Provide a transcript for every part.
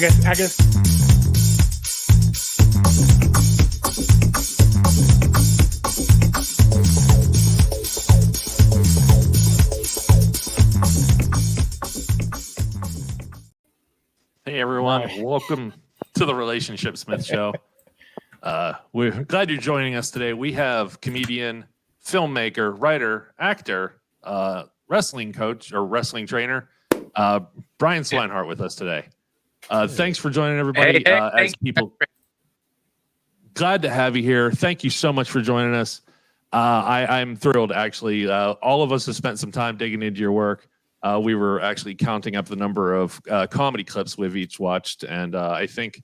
guess. Hey everyone, welcome to the Relationship Smith Show. We're glad you're joining us today. We have comedian, filmmaker, writer, actor, wrestling coach or wrestling trainer, Brian Swinehart with us today. Thanks for joining everybody. As people, glad to have you here. Thank you so much for joining us. I'm thrilled, actually. All of us have spent some time digging into your work. We were actually counting up the number of comedy clips we've each watched, and I think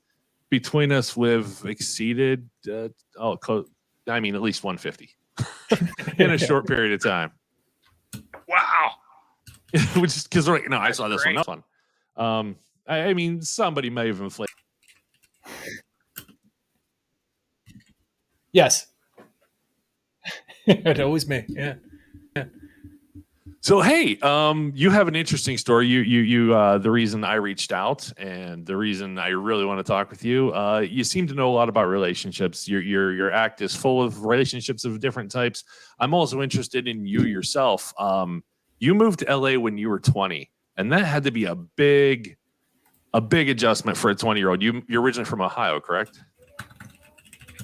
between us we've exceeded, at least 150 in a short period of time. Wow. Which is because I saw this great. One. That was fun. I mean, somebody may have inflated. Yes. It always me. Yeah. So hey, you have an interesting story. You the reason I reached out and the reason I really want to talk with you. You seem to know a lot about relationships. Your act is full of relationships of different types. I'm also interested in you yourself. You moved to LA when you were 20, and that had to be a big adjustment for a 20-year-old. You're originally from Ohio, correct?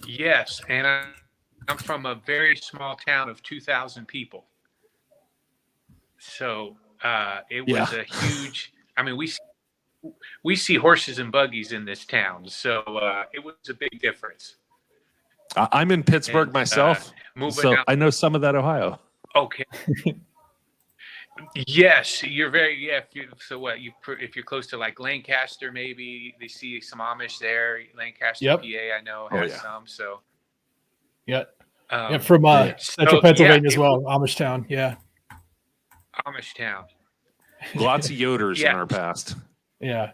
Yes, and I'm from a very small town of 2,000 people. So it was a huge. I mean, we see horses and buggies in this town, so it was a big difference. I'm in Pittsburgh myself, so I know some of that Ohio. Okay. Yes, you're very If you're close to like Lancaster, maybe they see some Amish there. Lancaster, PA, I know has some. So. Yeah. From Central Pennsylvania as well, Amish town. Yeah. Amish town. Lots of Yoders in our past. Yeah.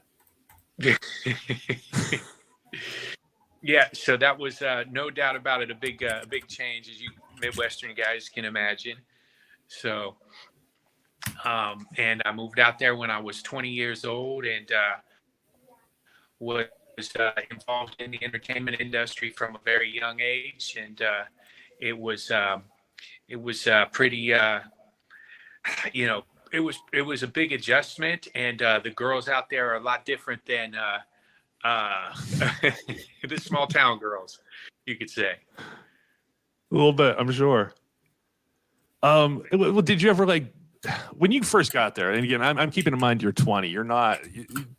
Yeah. So that was no doubt about it, a big change, as you Midwestern guys can imagine. So, and I moved out there when I was 20 years old and was involved in the entertainment industry from a very young age, and it was pretty. It was a big adjustment, and the girls out there are a lot different than the small town girls, you could say. A little bit, I'm sure. Did you ever when you first got there? And again, I'm keeping in mind you're 20. You're not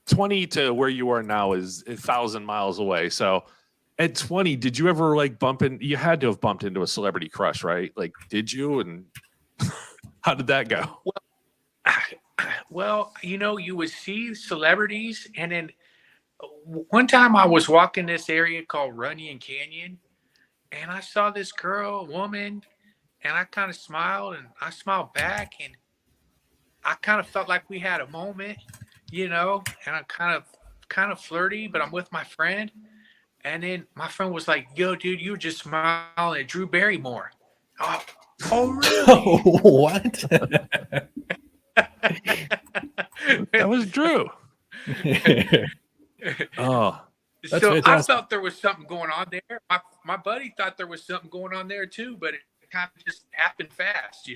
20 to where you are now is 1,000 miles away. So at 20, did you ever bump in? You had to have bumped into a celebrity crush, right? Did you? And how did that go? Well, you would see celebrities, and then one time I was walking this area called Runyon Canyon, and I saw this woman, and I kind of smiled, and I smiled back, and I kind of felt like we had a moment, and I'm kind of flirty, but I'm with my friend, and then my friend was like, "Yo, dude, you were just smiling at Drew Barrymore." Oh, really? What? That was Drew. Oh, so fantastic. I thought there was something going on there. My buddy thought there was something going on there too, but it kind of just happened fast,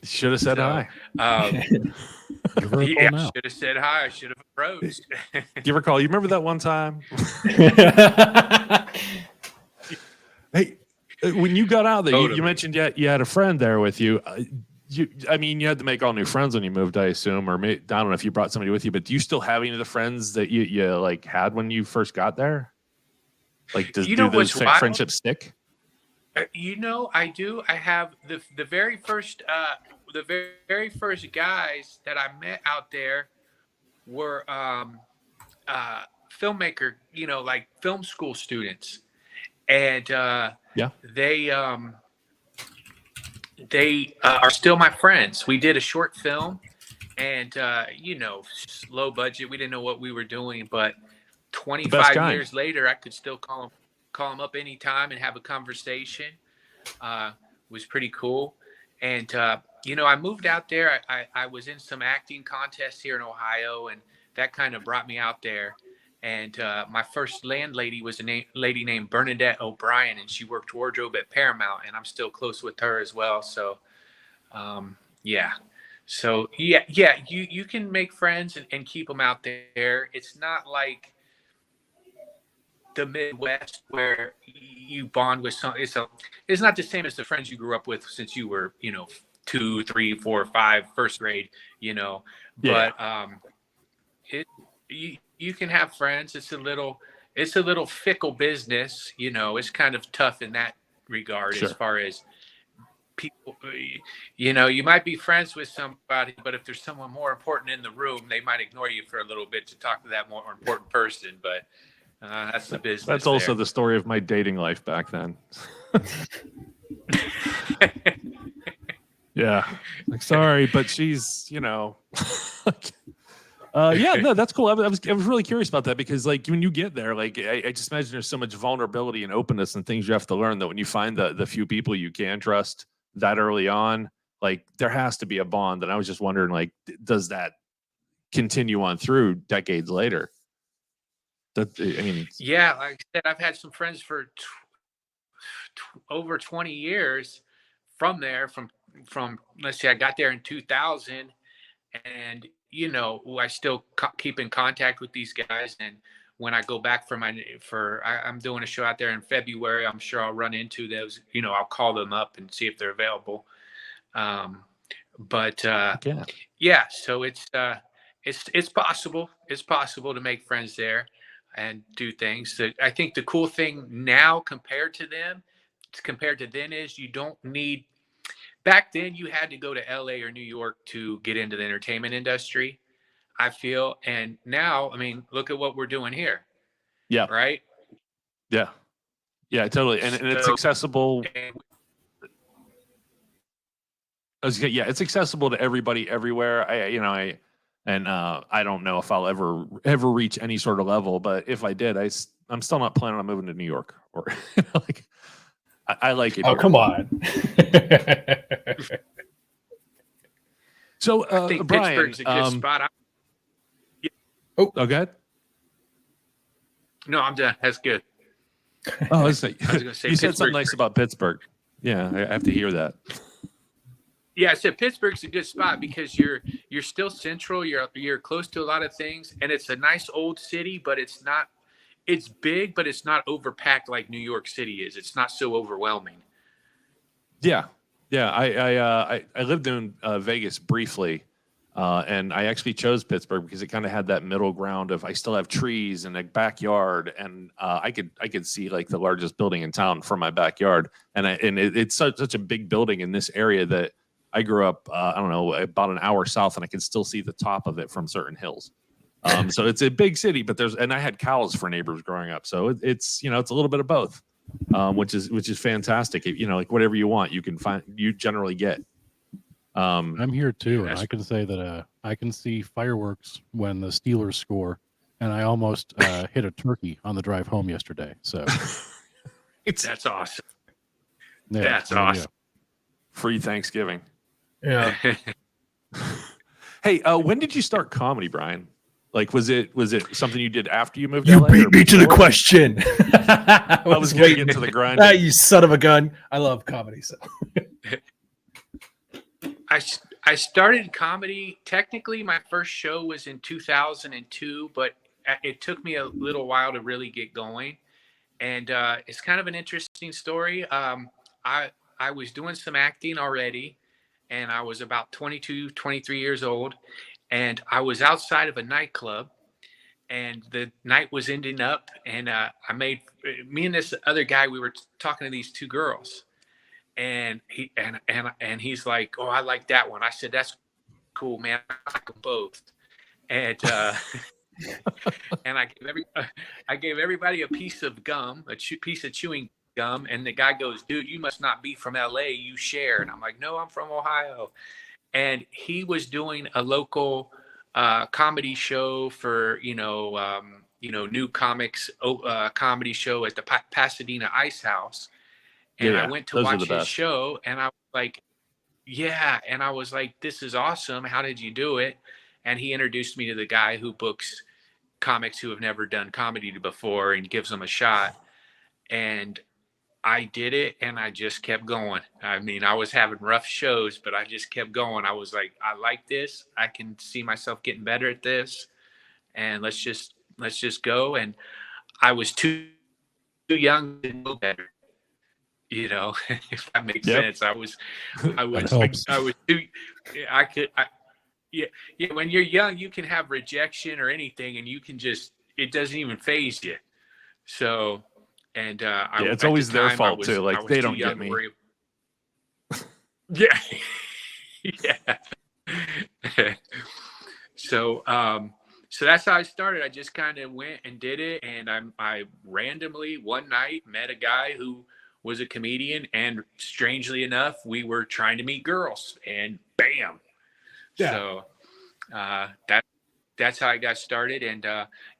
Should have said hi. Should have said hi. I should have approached. Do you recall? You remember that one time? Hey. When you got out there, you mentioned you had a friend there with you. You had to make all new friends when you moved, I assume, or I don't know if you brought somebody with you. But do you still have any of the friends that you had when you first got there? Do those friendships stick? I do. I have the very first guys that I met out there were filmmaker, film school students. And they are still my friends. We did a short film, and low budget. We didn't know what we were doing, but 25 years later, I could still call them up anytime and have a conversation. Was pretty cool. And I moved out there. I was in some acting contests here in Ohio, and that kind of brought me out there. And my first landlady was a lady named Bernadette O'Brien, and she worked wardrobe at Paramount, and I'm still close with her as well. So, yeah. So you can make friends and keep them out there. It's not like the Midwest where you bond with some. It's not the same as the friends you grew up with since you were 2, 3, 4, 5, first grade. But you can have friends. It's a little fickle business. It's kind of tough in that regard. Sure. As far as people, you might be friends with somebody, but if there's someone more important in the room, they might ignore you for a little bit to talk to that more important person. But that's the business. That's also the story of my dating life back then. Yeah. Like, sorry, but she's, yeah, no, that's cool. I was really curious about that because, like, when you get there, like, I just imagine there's so much vulnerability and openness and things you have to learn that when you find the few people you can trust that early on, like, there has to be a bond. And I was just wondering, like, does that continue on through decades later? Yeah, like I said, I've had some friends for over 20 years from there. From let's say I got there in 2000, and I still keep in contact with these guys. And when I go back I'm doing a show out there in February, I'm sure I'll run into those. I'll call them up and see if they're available. Yeah, so it's possible. It's possible to make friends there and do things. I think the cool thing now compared to then is you don't need. Back then, you had to go to LA or New York to get into the entertainment industry, I feel. And now, I mean, look at what we're doing here. Yeah. Right? Yeah. Yeah, totally. And it's accessible. It's accessible to everybody everywhere. I don't know if I'll ever reach any sort of level, but if I did, I'm still not planning on moving to New York or like. I like it. Oh, here. Come on. So, I think Brian, Pittsburgh's a good spot. Go ahead. No, I'm done. That's good. Oh, I was going to say you said something nice about Pittsburgh. Yeah, I have to hear that. Yeah, I said Pittsburgh's a good spot because you're still central. You're close to a lot of things, and it's a nice old city, but it's not. It's big, but it's not overpacked like New York City is. It's not so overwhelming. Yeah. I lived in Vegas briefly, and I actually chose Pittsburgh because it kind of had that middle ground of I still have trees and a backyard, and I could see like the largest building in town from my backyard, and it's such a big building in this area that I grew up I don't know, about an hour south, and I can still see the top of it from certain hills. So it's a big city, but and I had cows for neighbors growing up. So it's a little bit of both, which is fantastic. Like whatever you want, you generally get. I'm here too. And I can say that I can see fireworks when the Steelers score, and I almost hit a turkey on the drive home yesterday. So that's awesome. Yeah, that's awesome. Free Thanksgiving. Yeah. Hey, when did you start comedy, Brian? Like, was it something you did after you moved? You beat me to the question. I was getting into the grind. You son of a gun! I love comedy. So, I started comedy. Technically, my first show was in 2002, but it took me a little while to really get going. And it's kind of an interesting story. I was doing some acting already, and I was about 22, 23 years old. And I was outside of a nightclub, and the night was ending up, and me and this other guy, we were talking to these two girls, and he's like, "Oh, I like that one." I said, "That's cool, man. I like them both." And and I gave everybody a piece of gum, piece of chewing gum, and the guy goes, "Dude, you must not be from LA. You share." And I'm like, "No, I'm from Ohio." And he was doing a local comedy show for new comics comedy show at the Pasadena Ice House. And I went to watch his show, and I was like, "Yeah," and I was like, "This is awesome. How did you do it?" and he introduced me to the guy who books comics who have never done comedy before and gives them a shot. And I did it, and I just kept going. I mean, I was having rough shows, but I just kept going. I was like, I like this. I can see myself getting better at this, and let's just go. And I was too young to know better, if that makes sense. I was too. Yeah. When you're young, you can have rejection or anything, and you can it doesn't even faze you. So. And it's always their fault too. Like, they don't get me. Yeah, yeah. So that's how I started. I just kind of went and did it, and I randomly one night met a guy who was a comedian, and strangely enough, we were trying to meet girls, and bam. Yeah. So that's how I got started. And,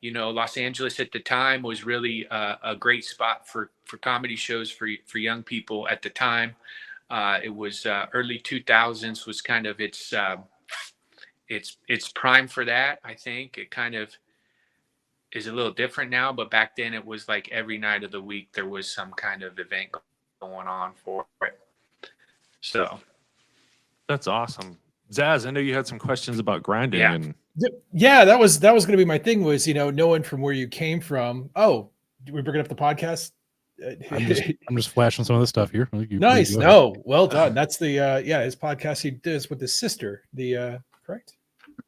Los Angeles at the time was really a great spot for comedy shows for young people at the time. It was early 2000s was kind of its prime for that. I think it kind of is a little different now, but back then it was like every night of the week there was some kind of event going on for it. So that's awesome. Zaz, I know you had some questions about grinding. Yeah, that was going to be my thing, was, knowing from where you came from. Oh, we're bringing up the podcast. I'm just flashing some of the stuff here. Nice. No, well done. That's the his podcast he does with his sister. Correct?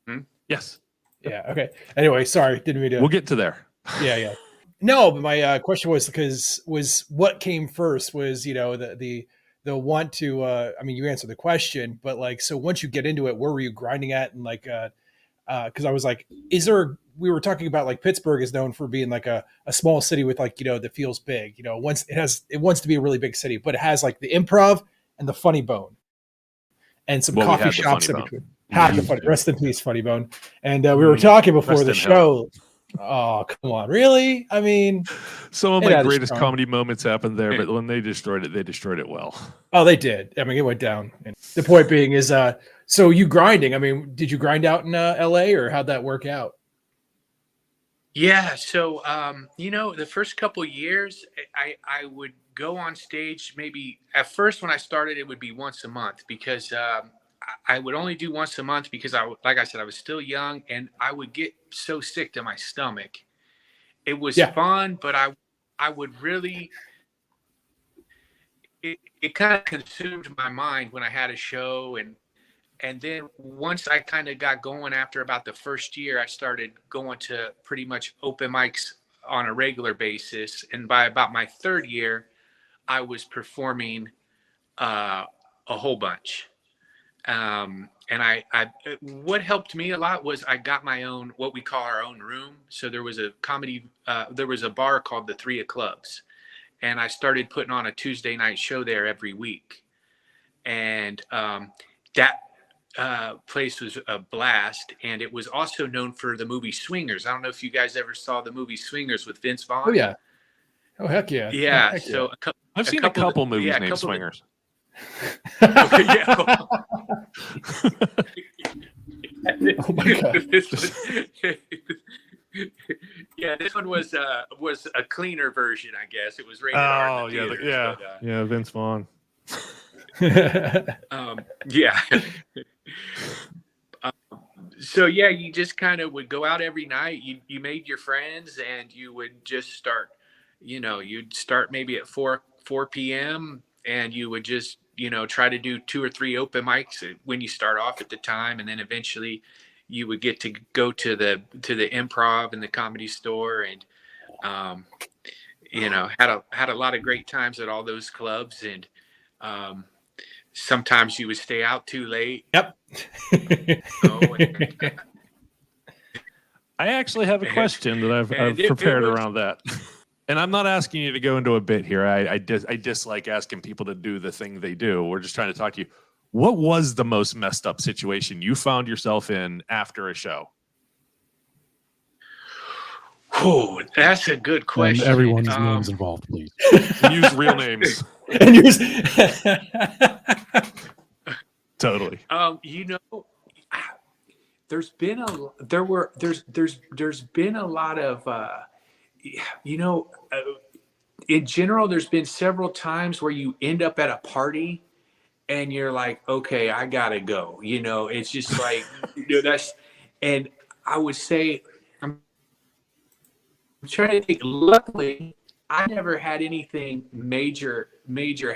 Mm-hmm. Yes. Yeah. Okay. Anyway, sorry, didn't mean to. We'll get to there. Yeah. No, but my question was what came first? Was the want to? I mean, you answered the question, but so once you get into it, where were you grinding at? And because I was like, we were talking about Pittsburgh is known for being a small city with that feels big. It wants to be a really big city, but it has the Improv and the Funny Bone and some coffee shops in between. Rest in peace, Funny Bone. And we were talking before the show. Oh, come on. Really? I mean, some of my greatest comedy moments happened there, but when they destroyed it well. Oh, they did. I mean, it went down. And the point being is, so you grinding, I mean, did you grind out in LA, or how'd that work out? Yeah. So, the first couple of years I would go on stage. Maybe at first when I started, it would be once a month, because I would only do once a month because like I said, I was still young, and I would get so sick to my stomach. It was fun, but I would really, it kind of consumed my mind when I had a show. And then once I kind of got going after about the first year, I started going to pretty much open mics on a regular basis. And by about my third year, I was performing a whole bunch. And what helped me a lot was I got my own, what we call our own room. So there was a bar called the Three of Clubs, and I started putting on a Tuesday night show there every week. And that place was a blast. And it was also known for the movie Swingers. I don't know if you guys ever saw the movie Swingers with Vince Vaughn. Oh yeah. Oh heck yeah. Yeah. Heck so yeah. I've seen a couple movies named Swingers. Okay, yeah. Oh my god. This one was a cleaner version, I guess. It was rated R. Oh yeah, yeah, Vince Vaughn. Yeah. So yeah, you just kind of would go out every night. You made your friends, and you would just start. You'd start maybe at 4 p.m. and you would just try to do 2 or 3 open mics when you start off at the time, and then eventually you would get to go to the Improv and the Comedy Store, and had a lot of great times at all those clubs. And sometimes you would stay out too late. Yep. I actually have a question that I've prepared around that. And I'm not asking you to go into a bit here. I dislike asking people to do the thing they do. We're just trying to talk to you. What was the most messed up situation you found yourself in after a show? Oh, that's a good question. And everyone's names involved, please. Use real names. And use Totally. there's been a lot of in general, there's been several times where you end up at a party and you're like, okay, I gotta go. It's just like, that's, and I would say, I'm trying to think. Luckily, I never had anything major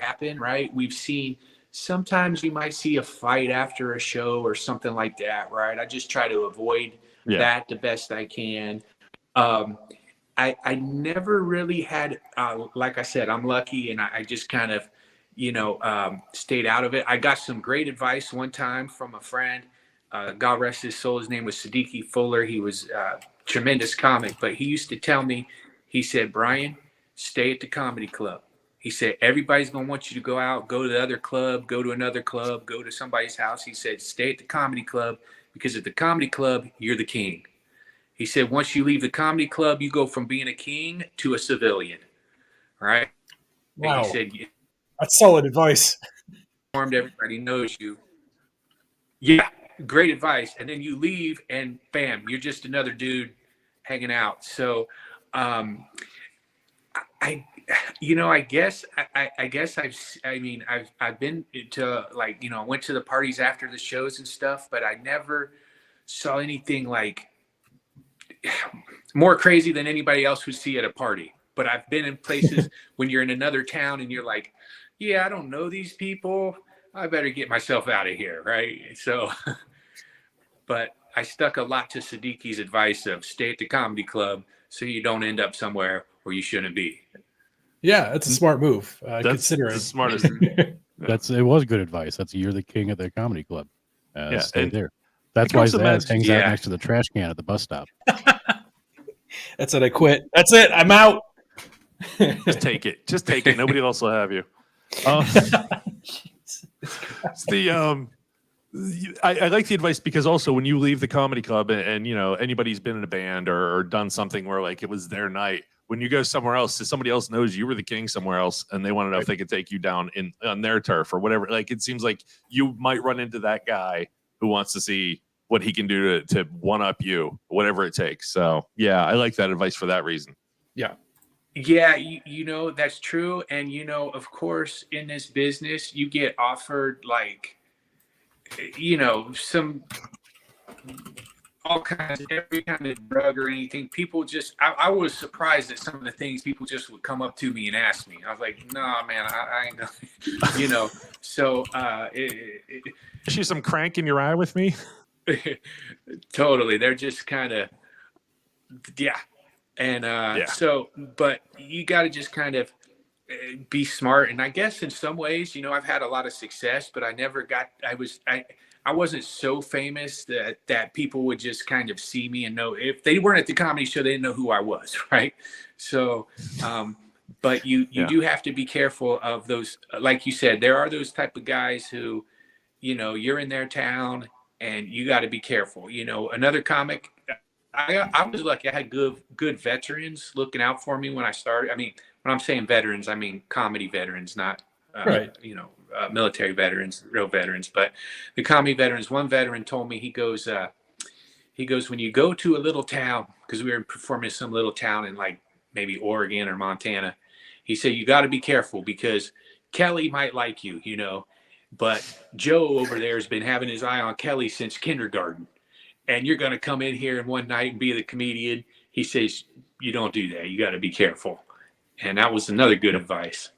happen. Right? We've seen, sometimes you might see a fight after a show or something like that. Right? I just try to avoid that the best I can. I never really had, like I said, I'm lucky, and I just kind of, stayed out of it. I got some great advice one time from a friend. God rest his soul. His name was Siddiqui Fuller. He was a tremendous comic, but he used to tell me, he said, Brian, stay at the comedy club. He said, everybody's going to want you to go out, go to the other club, go to another club, go to somebody's house. He said, stay at the comedy club, because at the comedy club, you're the king. He said, once you leave the comedy club, you go from being a king to a civilian. Right? Wow. And he said, that's solid advice. Everybody knows you. Yeah, great advice. And then you leave and bam, you're just another dude hanging out. So I guess I've been to, like, I went to the parties after the shows and stuff, but I never saw anything like more crazy than anybody else would see at a party. But I've been in places when you're in another town and you're like, yeah, I don't know these people. I better get myself out of here, right? So, but I stuck a lot to Siddiqui's advice of stay at the comedy club so you don't end up somewhere where you shouldn't be. Yeah, that's a smart move. Considering the smartest. It was good advice. You're the king of the comedy club. Stay there. That's I why can also Zaz imagine- hangs out next to the trash can at the bus stop. That's it. I quit. That's it. I'm out. Just take it. Just take it. Nobody else will have you. I like the advice, because also when you leave the comedy club and anybody's been in a band or done something where like it was their night, when you go somewhere else, somebody else knows you were the king somewhere else, and they want to know if they could take you down on their turf or whatever. Like, it seems like you might run into that guy who wants to see what he can do to one up you, whatever it takes. So yeah, I like that advice for that reason. Yeah. Yeah, that's true. And, of course, in this business, you get offered like, some, all kinds, every kind of drug or anything. People just, I was surprised at some of the things people just would come up to me and ask me. I was like, no, man, I ain't know, so, Issue some crank in your eye with me. Totally. They're just kind of, yeah. And so, but you got to just kind of be smart. And I guess in some ways, I've had a lot of success, but I never got, I wasn't so famous that people would just kind of see me and know. If they weren't at the comedy show, they didn't know who I was. Right. So, but you do have to be careful of those. Like you said, there are those type of guys who, you're in their town and you got to be careful. Another comic, I was lucky. I had good veterans looking out for me when I started. I mean, when I'm saying veterans, I mean comedy veterans, not right. Military veterans, real veterans. But the comedy veterans. One veteran told me, he goes, when you go to a little town, because we were performing in some little town in like maybe Oregon or Montana. He said, you got to be careful because Kelly might like you, but Joe over there has been having his eye on Kelly since kindergarten. And you're going to come in here in one night and be the comedian. He says, you don't do that. You got to be careful. And that was another good advice.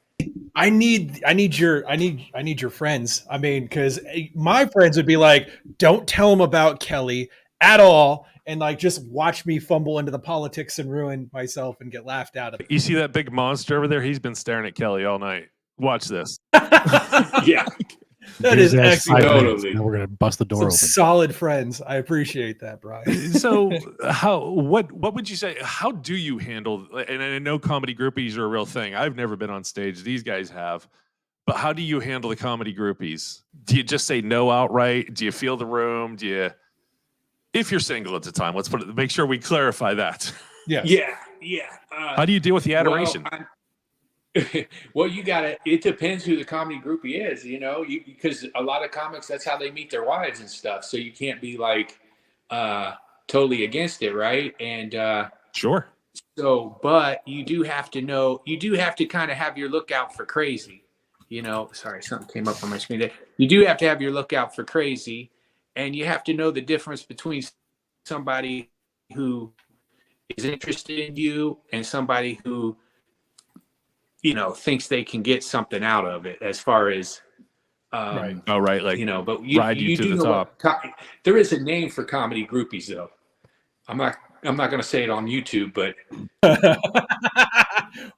I need your friends. I mean, because my friends would be like, don't tell them about Kelly at all. And like, just watch me fumble into the politics and ruin myself and get laughed out of it. You see that big monster over there? He's been staring at Kelly all night. Watch this. Yeah. That is excellent. Totally. Now we're gonna bust the door Some open. solid friends. I appreciate that, Brian. So what would you say? How do you handle, and I know comedy groupies are a real thing. I've never been on stage. These guys have. But how do you handle the comedy groupies? Do you just say no outright? Do you feel the room? If you're single at the time, make sure we clarify that. Yes. Yeah. How do you deal with the adoration? Well, it depends who the comedy groupie is, because a lot of comics, that's how they meet their wives and stuff. So you can't be like, totally against it, right? And Sure. so, but you do have to kind of have your lookout for crazy. Sorry, something came up on my screen there. You do have to have your lookout for crazy, and you have to know the difference between somebody who is interested in you and somebody who, thinks they can get something out of it as far as, Right. Oh, right. Like, but ride you you to do the know top. there is a name for comedy groupies, though. I'm not going to say it on YouTube, but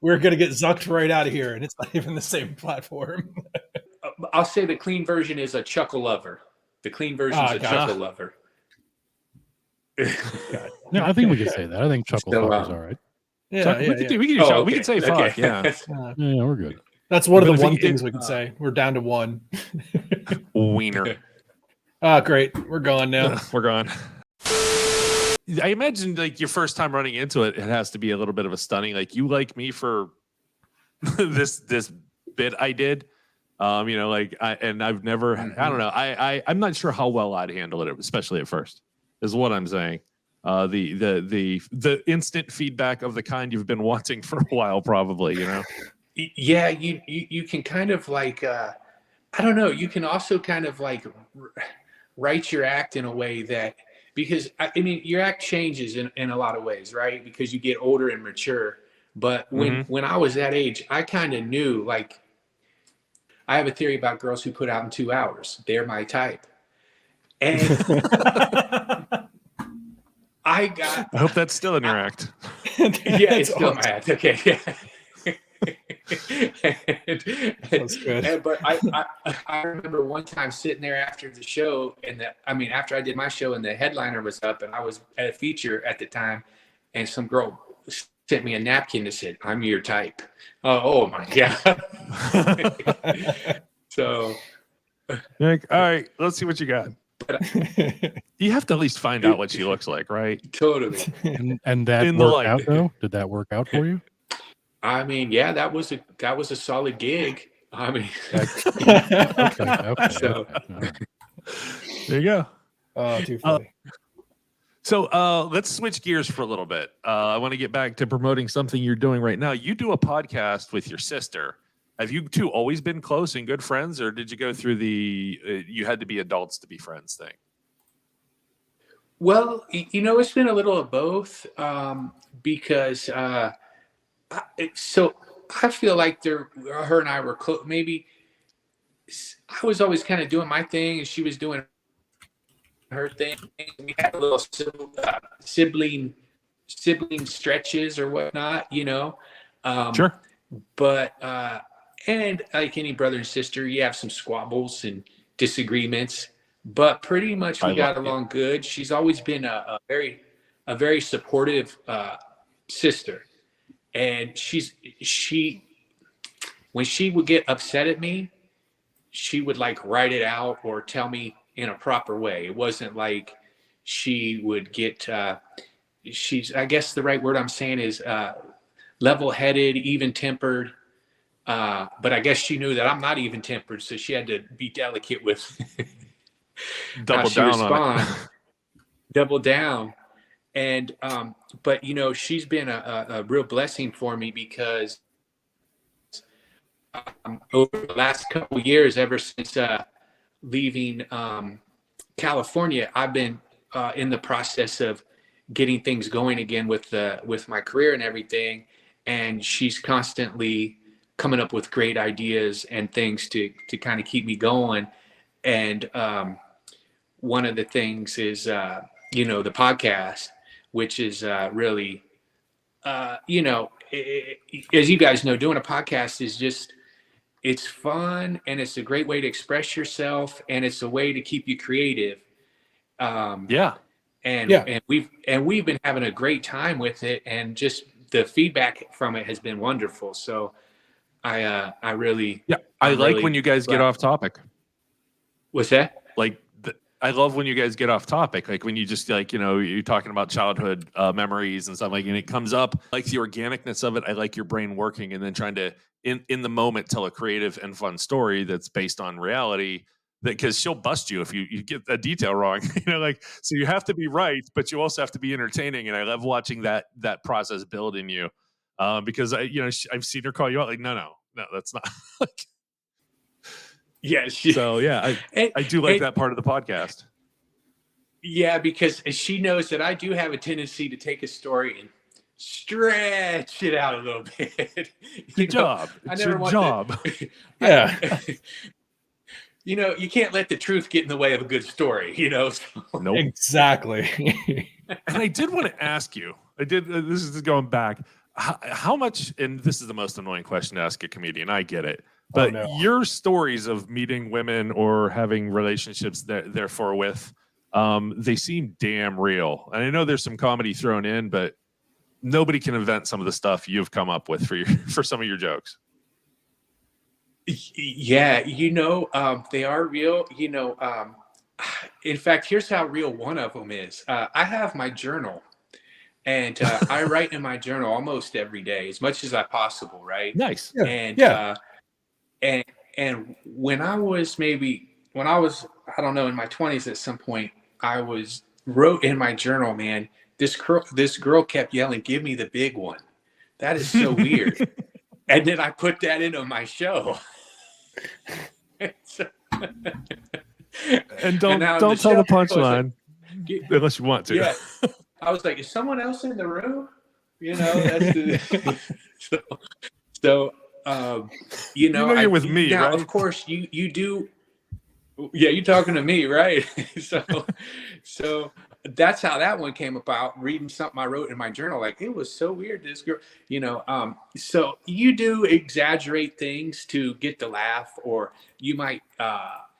We're gonna get zucked right out of here, and it's not even the same platform. I'll say the clean version is a chuckle lover. The clean version is a gotcha. chuckle lover. No, I think we can say that. I think chuckle So, fuck is all right. Yeah, we yeah, can yeah. do, we can, Oh, we can say okay. fuck. Yeah. Yeah, we're good. That's one of But the if one it- things we can say. We're down to one. Wiener. Great. We're gone now. We're gone. I imagine like your first time running into it, it has to be a little bit of a stunning. Like you like me for this bit I did. I've never I don't know. I'm not sure how well I'd handle it, especially at first, is what I'm saying. The instant feedback of the kind you've been wanting for a while, probably, Yeah, you can kind of like I don't know. You can also kind of like write your act in a way that, because I mean your act changes in a lot of ways, right? Because you get older and mature. But when I was that age, I kind of knew, like, I have a theory about girls who put out in 2 hours. They're my type. And I hope that's still in your act. Yeah, it's still my act. Okay. That's good. But I remember one time sitting there after the show, and after I did my show, and the headliner was up, and I was at a feature at the time, and some girl sent me a napkin that said, "I'm your type." Oh my God. So You're like, all right, let's see what you got. You have to at least find out what she looks like, right? Totally. And that In the worked light. out though? Did that work out for you? I mean, yeah, that was a solid gig. I mean, Okay. So- There you go. Oh, too funny. So let's switch gears for a little bit. I want to get back to promoting something you're doing right now. You do a podcast with your sister. Have you two always been close and good friends, or did you go through the you had to be adults to be friends thing? Well, it's been a little of both, because so I feel like her and I were close. Maybe I was always kind of doing my thing, and she was doing her thing. We had a little sibling stretches or whatnot, Sure. But and like any brother and sister, you have some squabbles and disagreements, but pretty much we got along good. She's always been a very supportive sister, and when she would get upset at me, she would like write it out or tell me in a proper way. It wasn't like she would get I guess the right word I'm saying is level-headed, even-tempered. But I guess she knew that I'm not even-tempered, so she had to be delicate with Double down on it. Double down. And but she's been a real blessing for me, because over the last couple of years, ever since leaving California, I've been in the process of getting things going again with my career and everything. And she's constantly coming up with great ideas and things to kind of keep me going. And one of the things is, the podcast, which is really, as you guys know, doing a podcast is just, it's fun, and it's a great way to express yourself, and it's a way to keep you creative. Yeah. And we've been having a great time with it, and just the feedback from it has been wonderful. So I really, I I'm like really when you guys get glad. off topic. What's that? Like I love when you guys get off topic. Like when you just like, you're talking about childhood memories and stuff, like, and it comes up, like the organicness of it. I like your brain working and then trying to in the moment tell a creative and fun story that's based on reality because she'll bust you if you get a detail wrong. Like, so you have to be right, but you also have to be entertaining. And I love watching that process build in you, because I've seen her call you out like, no, that's not. Yeah. So yeah, I do like that part of the podcast. Yeah, because she knows that I do have a tendency to take a story and stretch it out a little bit. Good job. It's your job. Yeah. You can't let the truth get in the way of a good story, So. Nope. Exactly. And I did want to ask you, this is going back, how much, and this is the most annoying question to ask a comedian, I get it, but your stories of meeting women or having relationships therefore with, they seem damn real. And I know there's some comedy thrown in, but nobody can invent some of the stuff you've come up with for some of your jokes. Yeah, they are real. In fact, here's how real one of them is. I have my journal, and I write in my journal almost every day, as much as I possible. Right. Nice. And and when I was I don't know, in my 20s at some point, I wrote in my journal, man, this girl kept yelling, "Give me the big one." That is so weird. And then I put that into my show. And don't tell the punchline unless you want to. Yeah. I was like, is someone else in the room? That's so you're with me, now, right? Of course you do. Yeah, you're talking to me, right? So that's how that one came about. Reading something I wrote in my journal, like, it was so weird. This girl, so you do exaggerate things to get the laugh, or you might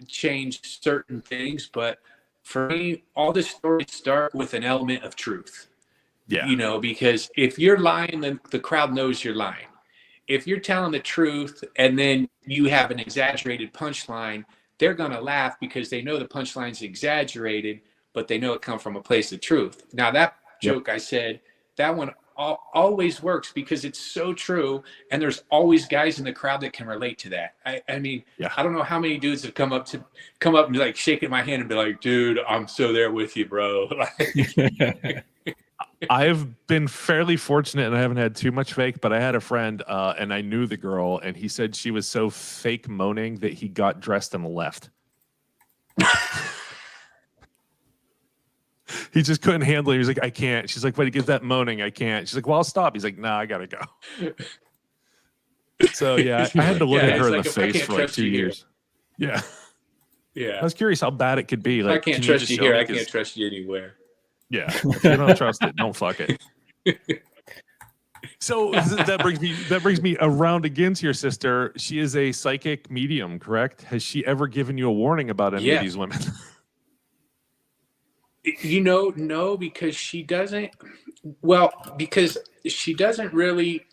change certain things. But for me, all the stories start with an element of truth. Yeah. Because if you're lying, then the crowd knows you're lying. If you're telling the truth and then you have an exaggerated punchline, they're going to laugh because they know the punchline's exaggerated, but they know it comes from a place of truth. Now, that joke I said, that one always works because it's so true. And there's always guys in the crowd that can relate to that. I mean, I don't know how many dudes have come up and be like shaking my hand and be like, dude, I'm so there with you, bro. I've been fairly fortunate and I haven't had too much fake, but I had a friend and I knew the girl, and he said she was so fake moaning that he got dressed and left. He just couldn't handle it. He was like, I can't. She's like, but he gets that moaning. I can't. She's like, well, I'll stop. He's like, nah, I gotta go. So yeah, I had to look at her in the face for like 2 years. Yeah. I was curious how bad it could be. Like, I can't trust you here. I can't trust you anywhere. Yeah, if you don't trust it, don't fuck it. So that brings me around again to your sister. She is a psychic medium, correct? Has she ever given you a warning about any of these women? No, because she doesn't. Well, because she doesn't really.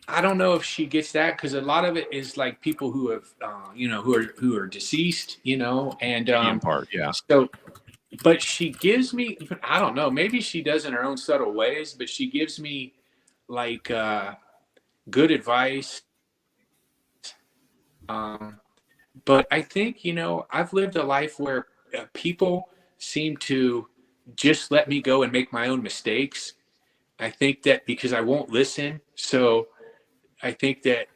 I don't know if she gets that, because a lot of it is like people who have, who are deceased, and part, yeah. So, but she gives me, I don't know, maybe she does in her own subtle ways, but she gives me like good advice. But I think, I've lived a life where people seem to just let me go and make my own mistakes. I think that because I won't listen, so I think that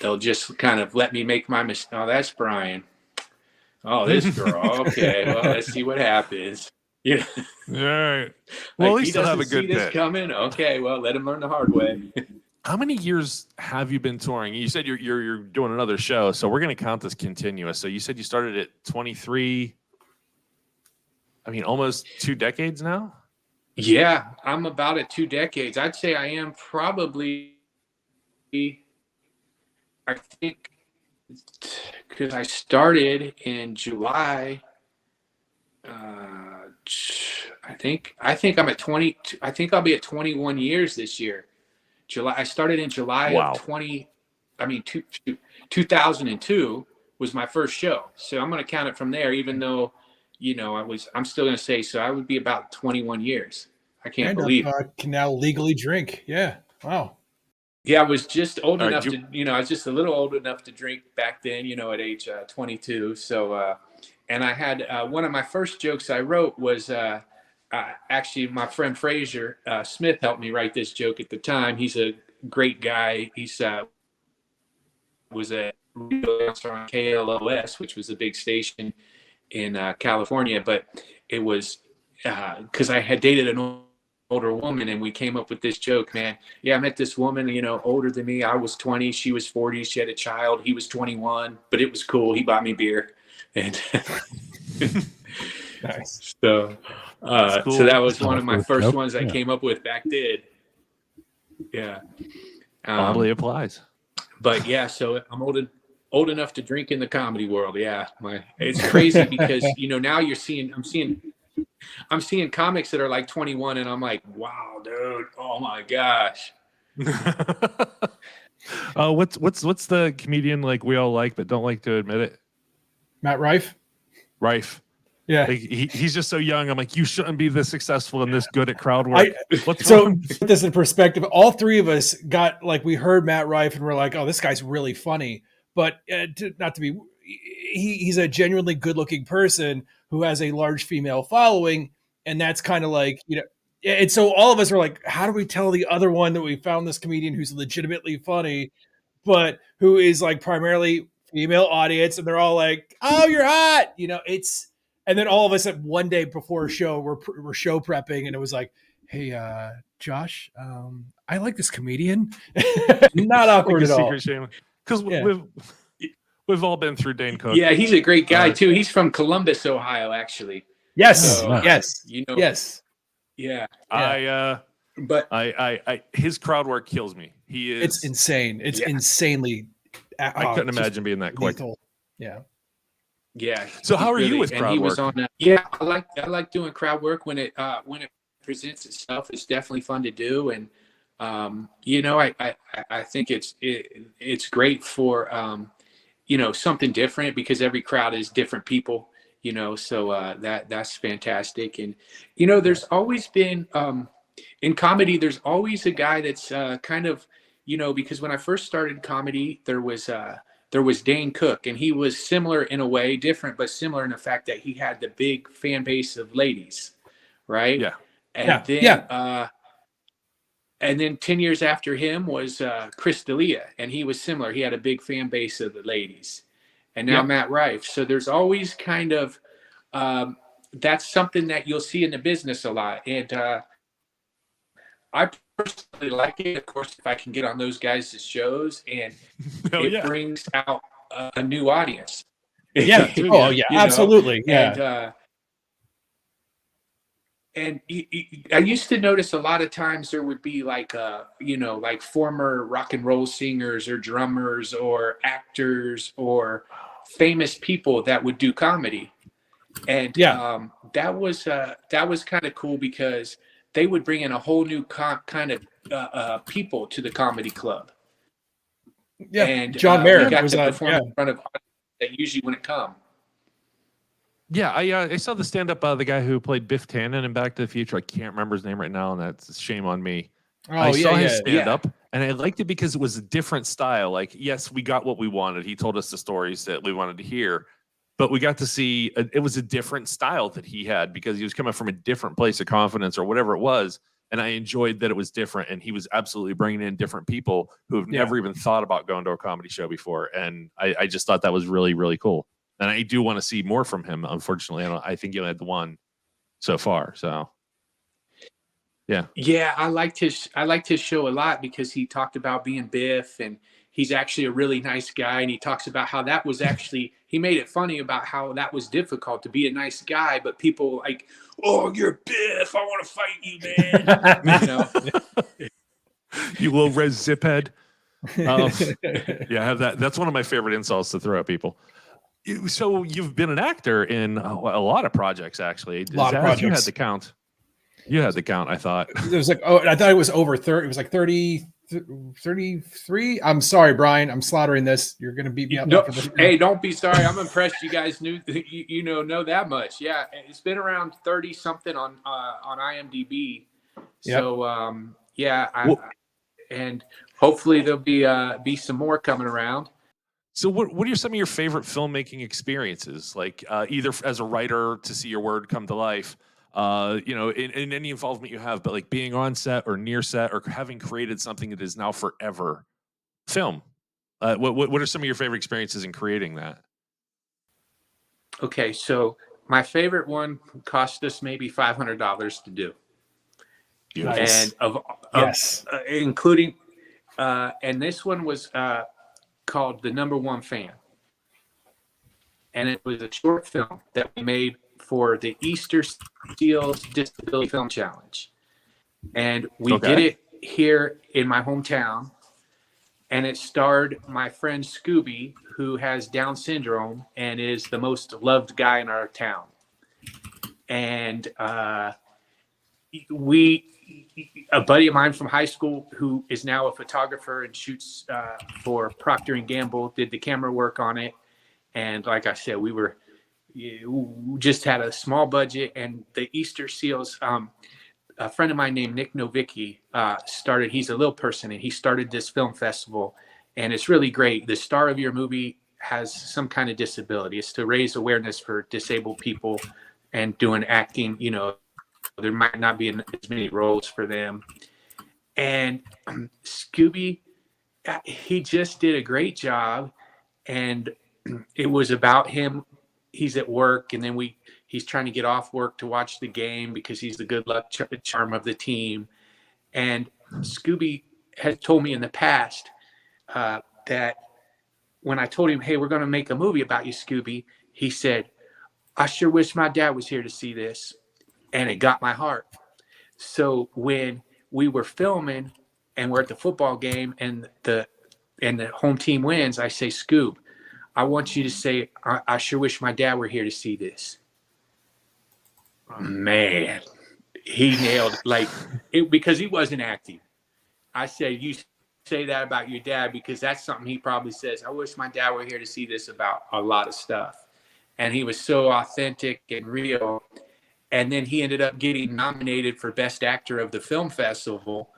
they'll just kind of let me make my mistake. Oh, that's Brian. Oh, this girl. Okay, well, let's see what happens. All right. Well, at least he'll have a good this coming. Okay, well, let him learn the hard way. How many years have you been touring? You said you're doing another show, so we're going to count this continuous. So you said you started at 23. I mean, almost 2 decades now. Yeah, I'm about at 2 decades. I'd say I am probably. I think because I started in July. I think I'm at 20. I think I'll be at 21 years this year. July. I started in July of 2002 was my first show. So I'm going to count it from there, even though, I'm still going to say, so I would be about 21 years. I can't believe it. Can now legally drink. Yeah. Wow. Yeah, I was just old All right, enough to, I was just a little old enough to drink back then, at age 22. So, and I had one of my first jokes I wrote was actually my friend Fraser Smith helped me write this joke at the time. He's a great guy. He's was a radio announcer on KLOS, which was a big station in California, but it was because I had dated an older woman, and we came up with this joke, man. Yeah, I met this woman, older than me. I was 20, she was 40, she had a child, he was 21, but it was cool. He bought me beer, and Nice. so cool. so that was one of my Awkward first joke. ones I Yeah. came up with back then. Yeah. Probably applies. But yeah, so I'm old enough to drink in the comedy world. Yeah, it's crazy because now I'm seeing comics that are like 21, and I'm like, wow, dude, oh my gosh. What's the comedian like we all like but don't like to admit it? Matt Rife. Rife. Yeah. Like he's just so young. I'm like, you shouldn't be this successful and this good at crowd work. What's So wrong? put this in perspective. All three of us got we heard Matt Rife and we're like, oh, this guy's really funny. But he's a genuinely good-looking person who has a large female following, and that's kind of like And so all of us are like, how do we tell the other one that we found this comedian who's legitimately funny, but who is like primarily female audience, and they're all like, oh, you're hot, it's. And then all of us at one day before a show, we're show prepping, and it was like, hey, Josh, I like this comedian. Not awkward Like a at all. secret shame. Because Yeah. we've all been through Dane Cook. Yeah, he's a great guy too. He's from Columbus, Ohio, actually. Yes, So, yes, yes. Yeah. But I his crowd work kills me. He is. It's insane. It's insanely. I couldn't imagine being that quick. Lethal. Yeah. Yeah. So how are you with crowd work? I like doing crowd work when it presents itself. It's definitely fun to do, and I think it's great for something different because every crowd is different people. So that's fantastic, and there's always been in comedy. There's always a guy that's kind of because when I first started comedy, there was Dane Cook, and he was similar in a way, different, but similar in the fact that he had the big fan base of ladies, right? Yeah. And then 10 years after him was Chris D'Elia, and he was similar. He had a big fan base of the ladies. And now Matt Rife. So there's always kind of that's something that you'll see in the business a lot. And I personally like it. Of course, if I can get on those guys' shows, and it brings out a new audience. Yeah. Oh, yeah. Absolutely. Yeah. And I used to notice a lot of times there would be like former rock and roll singers or drummers or actors or famous people that would do comedy. And that was kind of cool because they would bring in a whole new kind of people to the comedy club. Yeah, and John Mayer got was to perform in front of audience that usually wouldn't come. Yeah, I saw the stand-up the guy who played Biff Tannen in Back to the Future. I can't remember his name right now, and that's a shame on me. I saw his stand-up, and I liked it because it was a different style. Like, yes, we got what we wanted. He told us the stories that we wanted to hear, but we got to see it was a different style that he had because he was coming from a different place of confidence or whatever it was. And I enjoyed that it was different, and he was absolutely bringing in different people who have never even thought about going to a comedy show before. And I just thought that was really, really cool. And I do want to see more from him. Unfortunately, I think you had the one so far. So, yeah. I liked his show a lot because he talked about being Biff, and he's actually a really nice guy. And he talks about how that was actually he made it funny about how that was difficult to be a nice guy, but people like, oh, you're Biff, I want to fight you, man. You little red zip head. I have that. That's one of my favorite insults to throw at people. So you've been an actor in a lot of projects, actually. A lot of projects. You had the count. You had the count, I thought. It was like, I thought it was over 30. It was like 33. I'm sorry, Brian. I'm slaughtering this. You're going to beat me up. Hey, don't be sorry. I'm impressed you guys know that much. Yeah, it's been around 30 something on IMDb. So and hopefully there'll be some more coming around. So what are some of your favorite filmmaking experiences? Like either as a writer to see your word come to life, in any involvement you have, but like being on set or near set or having created something that is now forever film. What are some of your favorite experiences in creating that? Okay, so my favorite one cost us maybe $500 to do. Nice. And Yes. including, and this one was called The Number One Fan. And it was a short film that we made for the Easter Seals Disability Film Challenge. And we did it here in my hometown. And it starred my friend Scooby, who has Down syndrome and is the most loved guy in our town. And a buddy of mine from high school who is now a photographer and shoots for Procter & Gamble did the camera work on it. And like I said, we just had a small budget, and the Easter Seals, a friend of mine named Nick Novicki started, he's a little person, and he started this film festival, and it's really great. The star of your movie has some kind of disability. It's to raise awareness for disabled people and doing acting, there might not be as many roles for them. And Scooby, he just did a great job. And it was about him. He's at work, and then he's trying to get off work to watch the game because he's the good luck charm of the team. And Scooby has told me in the past that when I told him, hey, we're going to make a movie about you, Scooby, he said, I sure wish my dad was here to see this. And it got my heart. So when we were filming and we're at the football game and the home team wins, I say, Scoob, I want you to say, I sure wish my dad were here to see this. Man, he nailed it because he wasn't acting. I said, you say that about your dad because that's something he probably says. I wish my dad were here to see this about a lot of stuff. And he was so authentic and real. And then he ended up getting nominated for Best Actor of the Film Festival.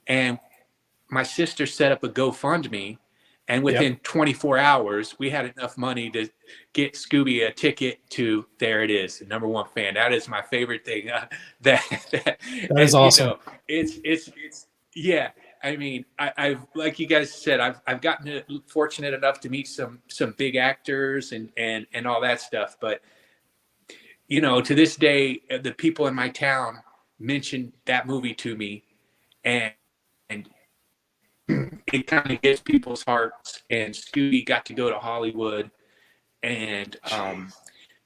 And my sister set up a GoFundMe. And within 24 hours, we had enough money to get Scooby a ticket to, there it is, the Number One Fan. That is my favorite thing. That is awesome. It's yeah. I mean, I've like you guys said, I've gotten fortunate enough to meet some big actors and all that stuff. But to this day, the people in my town mention that movie to me, and it kind of gets people's hearts. And Scooby got to go to Hollywood, and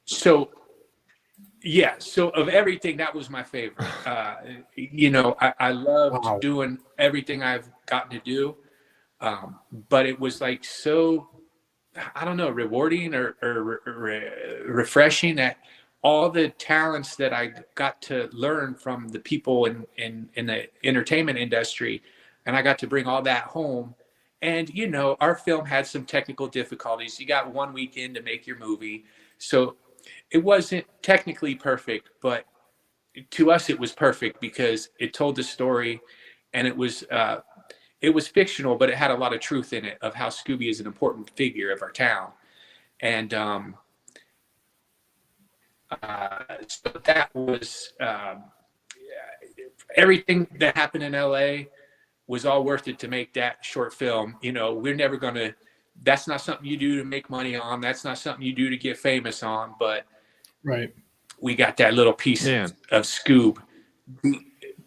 so of everything, that was my favorite. I loved doing everything I've gotten to do, but it was like so, I don't know, rewarding or refreshing that all the talents that I got to learn from the people in the entertainment industry, and I got to bring all that home. And, our film had some technical difficulties. You got 1 weekend to make your movie. So it wasn't technically perfect, but to us, it was perfect because it told the story, and it was fictional, but it had a lot of truth in it of how Scooby is an important figure of our town. And, so that was everything that happened in LA was all worth it to make that short film. We're never going to, that's not something you do to make money on. That's not something you do to get famous on, but we got that little piece of Scoob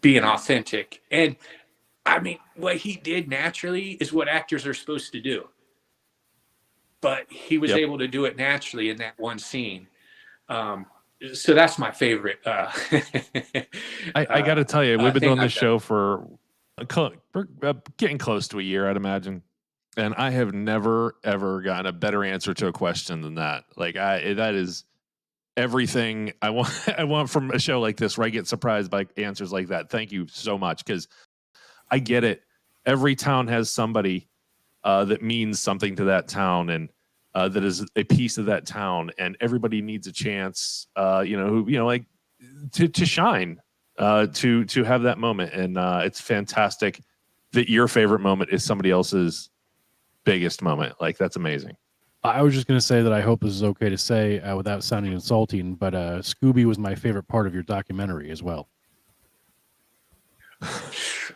being authentic. And I mean, what he did naturally is what actors are supposed to do, but he was able to do it naturally in that one scene. So that's my favorite. I got to tell you, we've been doing this show for getting close to a year, I'd imagine. And I have never, ever gotten a better answer to a question than that. That is everything I want. I want from a show like this, where I get surprised by answers like that. Thank you so much. Because I get it. Every town has somebody that means something to that town, and that is a piece of that town, and everybody needs a chance, to shine, to have that moment, and it's fantastic that your favorite moment is somebody else's biggest moment. Like, that's amazing. I was just going to say that I hope this is okay to say without sounding insulting, but Scooby was my favorite part of your documentary as well.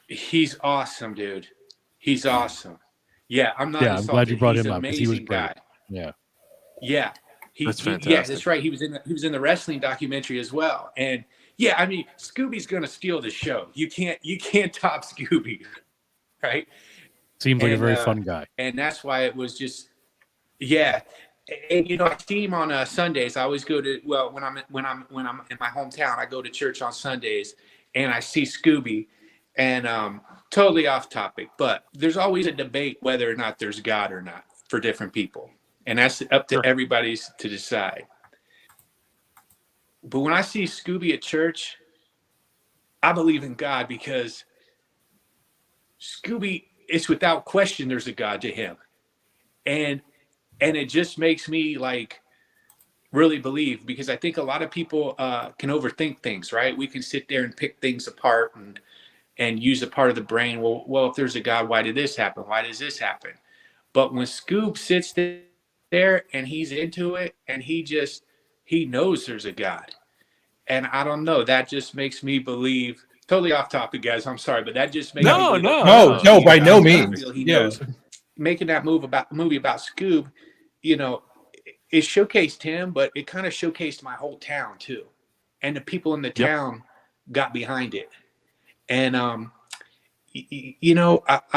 He's awesome, dude. He's awesome. Yeah, I'm not. Yeah, I'm glad you brought He's him up because he was great. guy. Yeah. Yeah, That's fantastic. Yeah, that's right. He was in the wrestling documentary as well. And yeah, I mean, Scooby's gonna steal the show. You can't top Scooby, right? Seems like a very fun guy. And that's why it was just, yeah. And I see him on Sundays. I always go to when I'm in my hometown, I go to church on Sundays, and I see Scooby. And totally off topic, but there's always a debate whether or not there's God or not for different people. And that's up to everybody's to decide. But when I see Scooby at church, I believe in God because Scooby, it's without question there's a God to him. And it just makes me like really believe, because I think a lot of people can overthink things, right? We can sit there and pick things apart and use a part of the brain. Well, if there's a God, why did this happen? Why does this happen? But when Scoob sits there and he's into it and he knows there's a God. And I don't know, that just makes me believe, totally off topic, guys, I'm sorry, but that just makes me believe. No, by no means. He knows. Making that movie about Scoob, it showcased him, but it kind of showcased my whole town too. And the people in the town got behind it. And, I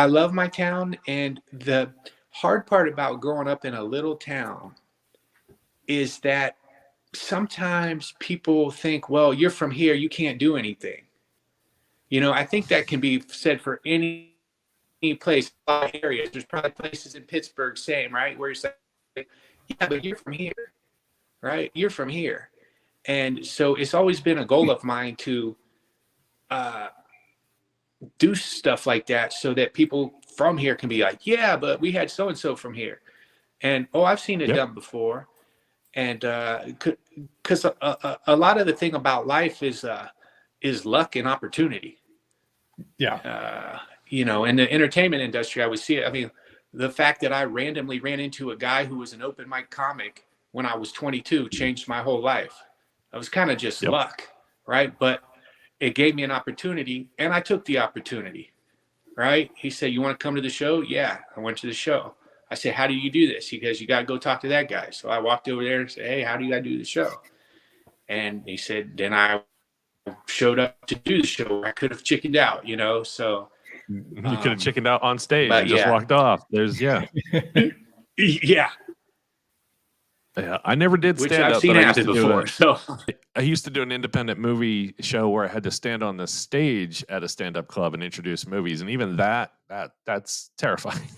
love my town. And the hard part about growing up in a little town is that sometimes people think, well, you're from here, you can't do anything. I think that can be said for any place, areas. There's probably places in Pittsburgh, same, right? Where you say, yeah, but you're from here, right? You're from here. And so it's always been a goal of mine to, do stuff like that so that people from here can be like, yeah, but we had so-and-so from here. And, I've seen it done before. And because a lot of the thing about life is luck and opportunity. Yeah. In the entertainment industry, I would see it. I mean, the fact that I randomly ran into a guy who was an open mic comic when I was 22 changed my whole life. It was kind of just luck, right? But it gave me an opportunity, and I took the opportunity, right? He said, you want to come to the show? Yeah, I went to the show. I said, how do you do this? He goes, you got to go talk to that guy. So I walked over there and said, hey, how do I do the show? And he said, then I showed up to do the show. I could have chickened out, so. You could have chickened out on stage and just walked off. Yeah. Yeah, I never did stand I've up. seen but happen before. So I used to do an independent movie show where I had to stand on the stage at a stand-up club and introduce movies, and even that's terrifying.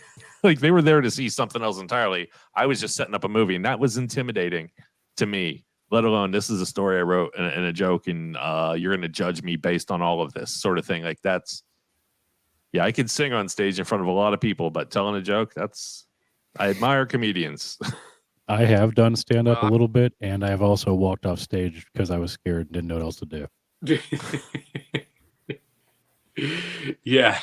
Like, they were there to see something else entirely. I was just setting up a movie, and that was intimidating to me. Let alone, this is a story I wrote and a joke, and you're going to judge me based on all of this sort of thing. Like, that's, yeah, I could sing on stage in front of a lot of people, but telling a joke, I admire comedians. I have done stand-up a little bit, and I have also walked off stage because I was scared and didn't know what else to do. Yeah,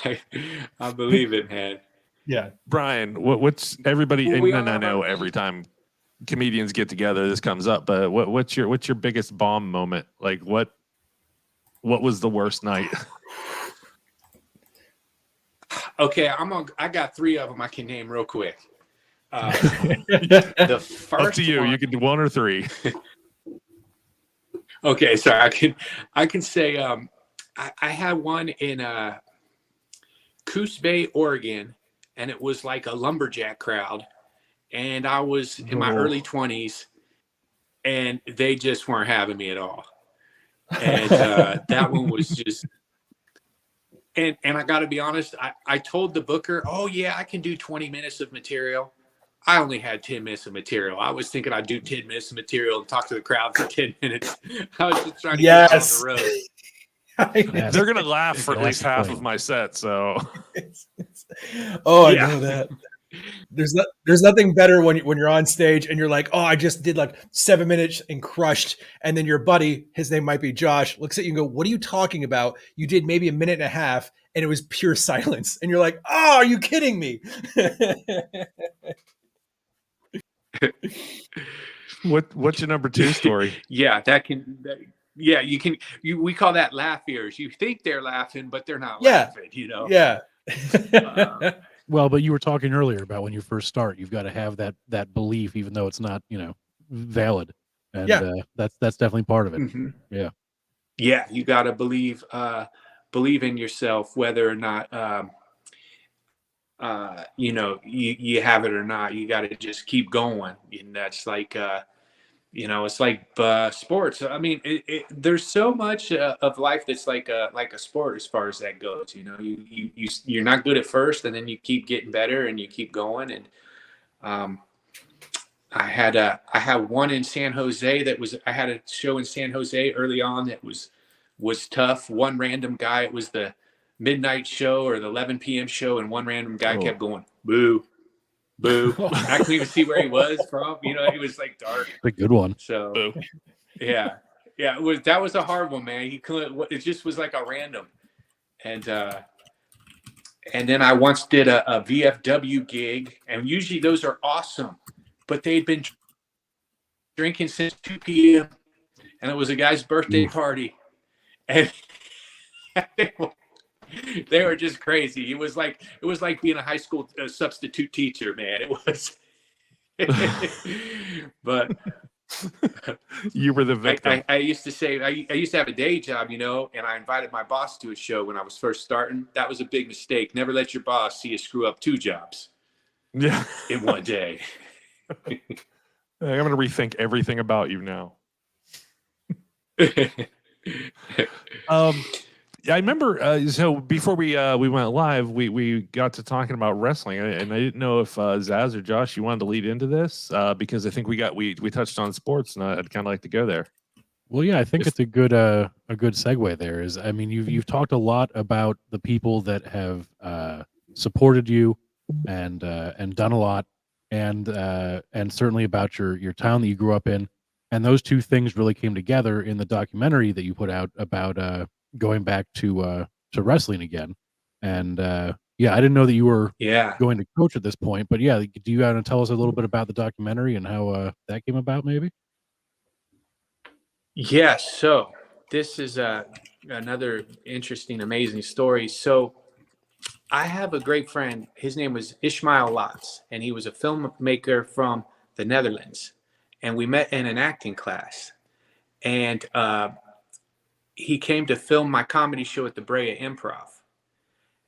I believe it, man. Yeah. Brian, what's everybody, and I know every time comedians get together, this comes up, but what's your biggest bomb moment? Like, what was the worst night? Okay, I got 3 of them I can name real quick. The first up to you. one, You can do 1 or 3. Okay, sorry. I can say I had one in Coos Bay, Oregon, and it was like a lumberjack crowd, and I was in my early 20s, and they just weren't having me at all. And that one was just. And I got to be honest, I told the booker, oh, yeah, I can do 20 minutes of material. I only had 10 minutes of material. I was thinking I'd do 10 minutes of material and talk to the crowd for 10 minutes. I was just trying to get on the road. They're going to laugh for at least half of my set, so. I know that. There's nothing better when you're on stage and you're like, oh, I just did like 7 minutes and crushed, and then your buddy, his name might be Josh, looks at you and go, what are you talking about? You did maybe a minute and a half and it was pure silence, and you're like, oh, are you kidding me? What's your number 2 story? Yeah, we call that laugh ears. You think they're laughing, but they're not laughing, Yeah. Well, but you were talking earlier about when you first start, you've got to have that belief, even though it's not, valid. And that's definitely part of it. Mm-hmm. Yeah. Yeah, you got to believe in yourself, whether or not you have it or not. You got to just keep going, and that's like it's like sports. I mean, there's so much of life that's like a sport as far as that goes. You're not good at first, and then you keep getting better, and you keep going. And I had one in San Jose I had a show in San Jose early on that was tough. One random guy, it was the midnight show or the 11 p.m. show, and one random guy kept going, boo. Boo. I couldn't even see where he was from. It was like dark. A good one. So, yeah. That was a hard one, man. He couldn't. It just was like a random. And then I once did a VFW gig, and usually those are awesome, but they'd been drinking since 2 p.m. and it was a guy's birthday party, and they were just crazy. It was like being a high school substitute teacher, man. It was, but you were the victim. I used to say I used to have a day job, and I invited my boss to a show when I was first starting. That was a big mistake. Never let your boss see you screw up 2 jobs. Yeah, in one day. I'm gonna rethink everything about you now. Yeah, I remember. So before we went live, we got to talking about wrestling, and I didn't know if Zaz or Josh, you wanted to lead into this because I think we touched on sports, and I'd kind of like to go there. Well, yeah, I think it's a good segue. There is, I mean, you've talked a lot about the people that have supported you and done a lot, and certainly about your town that you grew up in, and those two things really came together in the documentary that you put out about going back to wrestling again. And I didn't know that you were going to coach at this point, but do you want to tell us a little bit about the documentary and how that came about, maybe? Yeah, so this is another interesting, amazing story. So I have a great friend. His name was Ishmael Lotz, and he was a filmmaker from the Netherlands. And we met in an acting class. And he came to film my comedy show at the Brea Improv.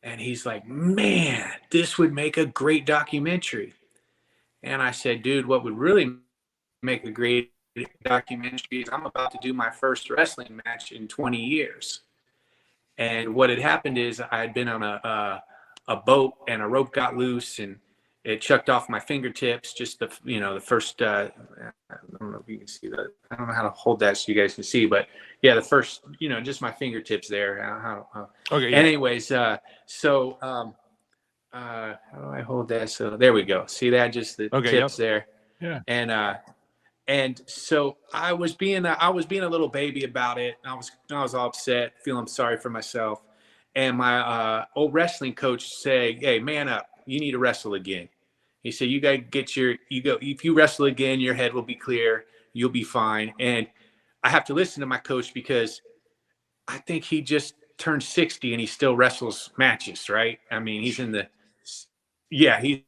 And he's like, man, this would make a great documentary. And I said, dude, what would really make a great documentary is I'm about to do my first wrestling match in 20 years. And what had happened is I had been on a boat, and a rope got loose, and it chucked off my fingertips. Just the first. I don't know if you can see that. I don't know how to hold that so you guys can see, but yeah, the first. Just my fingertips there. Okay. Yeah. Anyways, how do I hold that? So there we go. See that? Just the tips there. Yeah. And so I was being a little baby about it. I was all upset, feeling sorry for myself. And my old wrestling coach said, "Hey, man up! You need to wrestle again." He said, "You got to get if you wrestle again, your head will be clear. You'll be fine." And I have to listen to my coach because I think he just turned 60 and he still wrestles matches, right? I mean, he's in the he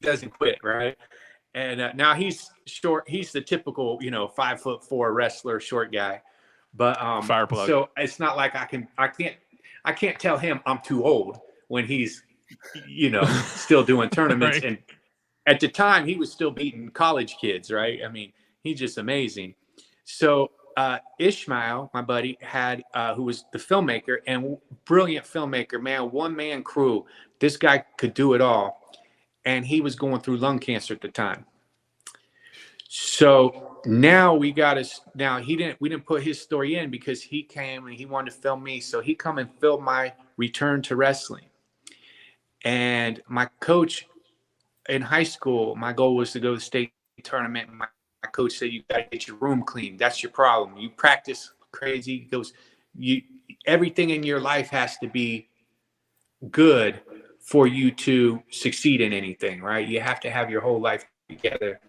doesn't quit, right? And now he's short. He's the typical, 5'4" wrestler, short guy. But fire plug. So it's not like I can't tell him I'm too old when he's, still doing tournaments. Right. And at the time he was still beating college kids, right? I mean, he's just amazing. So Ishmael, my buddy, had who was the filmmaker and brilliant filmmaker, man, one-man crew. This guy could do it all. And he was going through lung cancer at the time. So now we didn't put his story in because he came and he wanted to film me. So he come and filmed my return to wrestling. And my coach in high school, my goal was to go to the state tournament. My coach said, you got to get your room clean. That's your problem. You practice crazy. He goes, everything in your life has to be good for you to succeed in anything, right? You have to have your whole life together.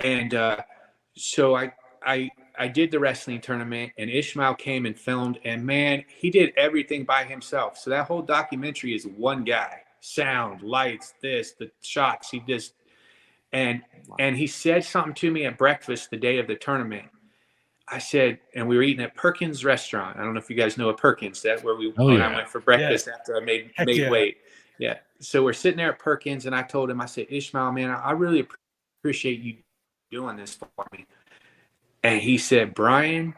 And so I did the wrestling tournament, and Ishmael came and filmed, and man, he did everything by himself. So that whole documentary is one guy, sound, lights, the shots. He just, and he said something to me at breakfast the day of the tournament. I said, and we were eating at Perkins Restaurant. I don't know if you guys know a Perkins. That's where I went for breakfast after I made weight. Yeah. So we're sitting there at Perkins, and I told him, I said, Ishmael, man, I really appreciate you doing this for me. And he said, Brian,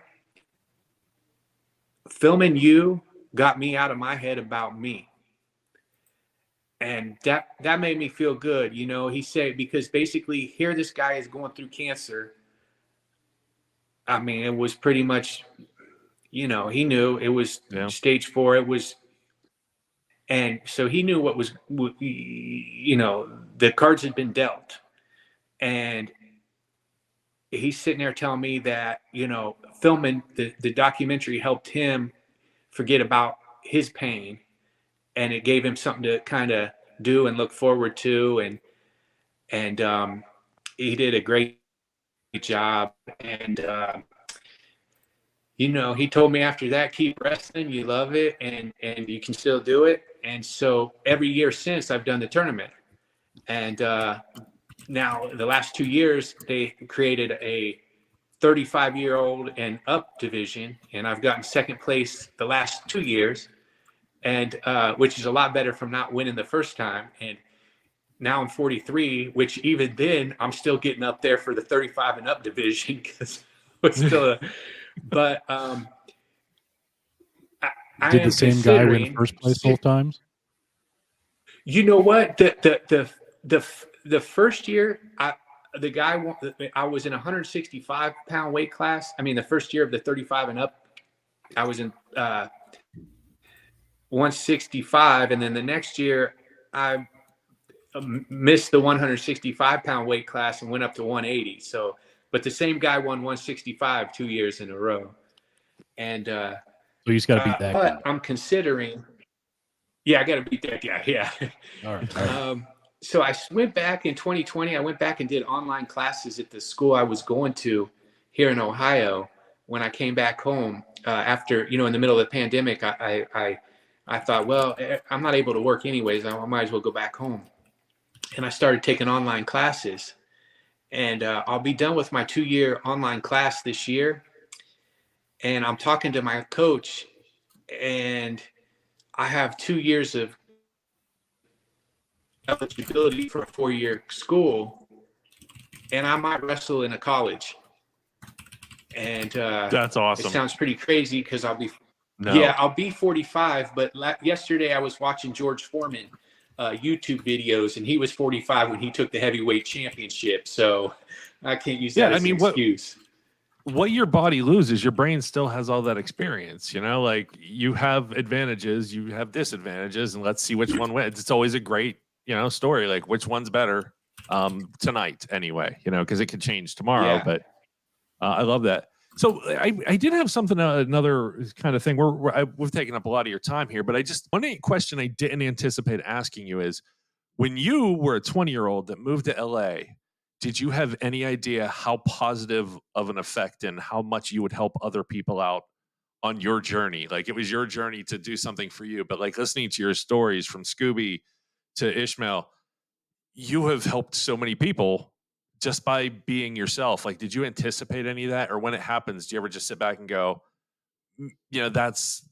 filming you got me out of my head about me. And that made me feel good. He said, because basically here this guy is going through cancer. I mean, it was pretty much, he knew it was stage 4. It was, and so he knew what was, the cards had been dealt. And he's sitting there telling me that, filming the documentary helped him forget about his pain, and it gave him something to kind of do and look forward to. And he did a great job. And, he told me after that, keep wrestling, you love it, and you can still do it. And so every year since, I've done the tournament. And now the last 2 years, they created a 35-year-old and up division, and I've gotten second place the last 2 years, and which is a lot better from not winning the first time. And now I'm 43, which even then I'm still getting up there for the 35 and up division because it's still but I did the same guy win first place both times? You know what? The first year I was in a 165-pound weight class. I mean, the first year of the 35 and up, I was in 165, and then the next year I missed the 165-pound weight class and went up to 180. So, but the same guy won 165 2 years in a row. And so you just got to beat that guy. I'm considering. Yeah, I got to beat that guy. Yeah. All right. So I went back in 2020. I went back and did online classes at the school I was going to here in Ohio. When I came back home after, in the middle of the pandemic, I thought, well, I'm not able to work anyways. I might as well go back home. And I started taking online classes. And I'll be done with my 2-year online class this year. And I'm talking to my coach, and I have 2 years of eligibility for a 4-year school, and I might wrestle in a college. And that's awesome. It sounds pretty crazy because I'll be 45. But yesterday I was watching George Foreman YouTube videos, and he was 45 when he took the heavyweight championship. So I can't use that as an excuse. What your body loses, your brain still has all that experience. Like you have advantages, you have disadvantages, and let's see which one wins. It's always a great story, like which one's better tonight anyway, because it could change tomorrow. But I love that. So I did have something, another kind of thing. We've taken up a lot of your time here, but one question I didn't anticipate asking you is, when you were a 20-year-old that moved to LA, did you have any idea how positive of an effect and how much you would help other people out on your journey? Like, it was your journey to do something for you, but like listening to your stories from Scooby to Ishmael, you have helped so many people just by being yourself. Like, did you anticipate any of that? Or when it happens, do you ever just sit back and go, that's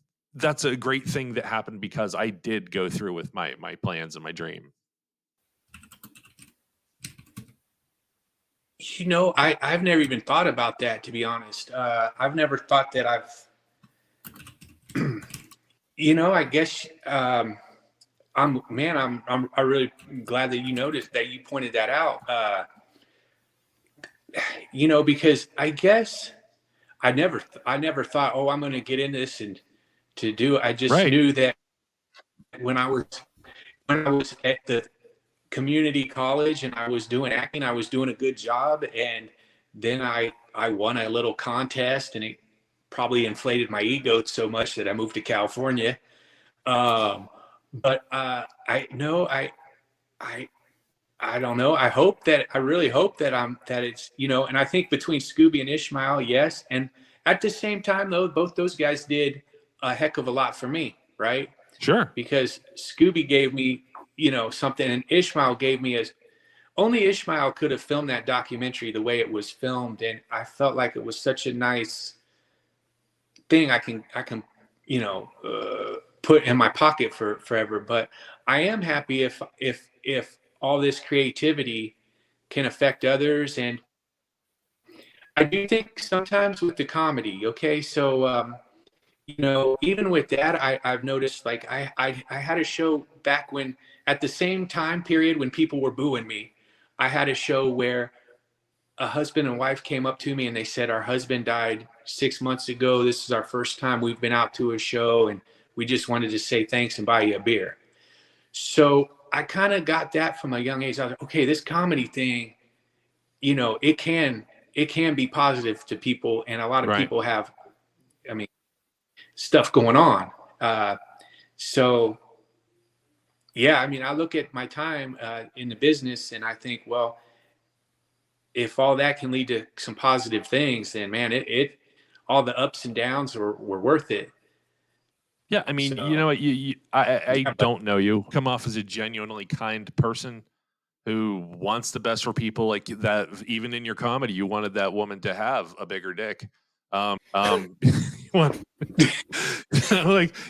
a great thing that happened because I did go through with my plans and my dream? I've never even thought about that, to be honest. I've never thought that I guess I'm really glad that you noticed that, you pointed that out. Because I guess I never thought, I'm going to get in this and to do it. I just knew that when I was at the community college and I was doing acting. I was doing a good job. And then I won a little contest, and it probably inflated my ego so much that I moved to California. But I don't know. I really hope that it's, and I think between Scooby and Ishmael, yes. And at the same time, though, both those guys did a heck of a lot for me, right? Sure. Because Scooby gave me, something, and Ishmael gave me only Ishmael could have filmed that documentary the way it was filmed. And I felt like it was such a nice thing I can, put in my pocket for forever. But I am happy if all this creativity can affect others. And I do think sometimes with the comedy, okay, so even with that, I've noticed, like, I had a show back when, at the same time period when people were booing me, I had a show where a husband and wife came up to me and they said, our husband died 6 months ago. This is our first time we've been out to a show, and we just wanted to say thanks and buy you a beer. So I kind of got that from a young age. I was like, okay, this comedy thing, it can be positive to people. And a lot of people have, stuff going on. So yeah, I look at my time in the business and I think, well, if all that can lead to some positive things, then man, it all the ups and downs were worth it. Yeah, so, you know what? I don't know you. Come off as a genuinely kind person who wants the best for people. Like that, even in your comedy, you wanted that woman to have a bigger dick. Like